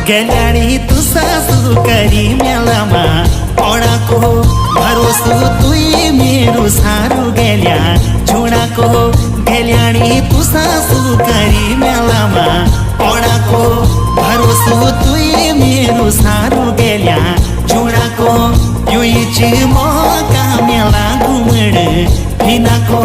गेल्याणी तू सासू करी मेलामा पडाको भरोसो तुई मेरो सारू गेल्या छोडाको गेल्याणी तू सासू करी मेलामा पडाको भरोसो तुई मेरो सारू गेल्या छोडाको यो इच मौका मेला घुमड फिनाको